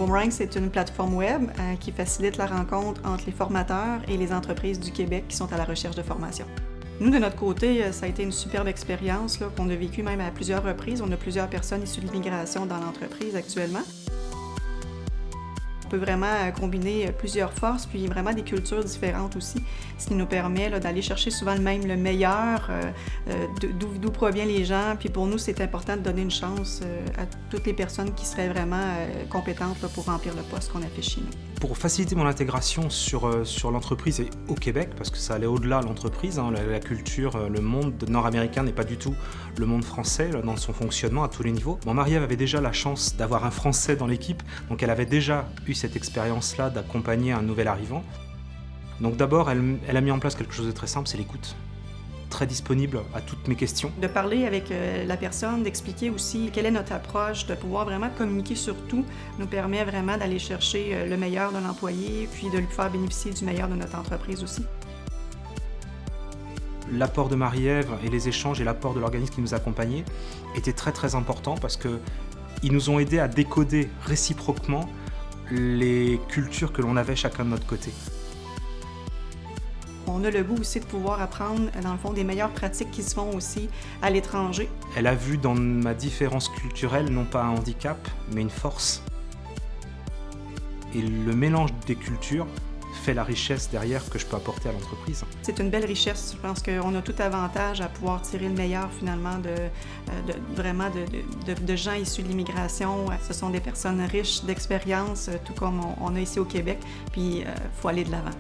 Boomerang, c'est une plateforme web qui facilite la rencontre entre les formateurs et les entreprises du Québec qui sont à la recherche de formation. Nous, de notre côté, ça a été une superbe expérience là, qu'on a vécue même à plusieurs reprises. On a plusieurs personnes issues de l'immigration dans l'entreprise actuellement. On peut vraiment combiner plusieurs forces, puis vraiment des cultures différentes aussi, ce qui nous permet là, d'aller chercher souvent le meilleur, d'où proviennent les gens. Puis pour nous, c'est important de donner une chance à toutes les personnes qui seraient vraiment compétentes là, pour remplir le poste qu'on affiche chez nous. Pour faciliter mon intégration sur l'entreprise et au Québec, parce que ça allait au-delà de l'entreprise, hein, la culture, le monde nord-américain n'est pas du tout le monde français là, dans son fonctionnement à tous les niveaux. Bon, Marie-Ève avait déjà la chance d'avoir un Français dans l'équipe, donc elle avait déjà eu cette expérience-là d'accompagner un nouvel arrivant. Donc d'abord, elle a mis en place quelque chose de très simple, c'est l'écoute. Très disponible à toutes mes questions. De parler avec la personne, d'expliquer aussi quelle est notre approche, de pouvoir vraiment communiquer sur tout, nous permet vraiment d'aller chercher le meilleur de l'employé, puis de lui faire bénéficier du meilleur de notre entreprise aussi. L'apport de Marie-Ève et les échanges et l'apport de l'organisme qui nous accompagnait étaient très très importants parce qu'ils nous ont aidés à décoder réciproquement les cultures que l'on avait chacun de notre côté. On a le goût aussi de pouvoir apprendre, dans le fond, des meilleures pratiques qui se font aussi à l'étranger. Elle a vu dans ma différence culturelle non pas un handicap, mais une force. Et le mélange des cultures fait la richesse derrière que je peux apporter à l'entreprise. C'est une belle richesse. Je pense qu'on a tout avantage à pouvoir tirer le meilleur finalement de gens issus de l'immigration. Ce sont des personnes riches d'expérience, tout comme on a ici au Québec, puis il faut aller de l'avant.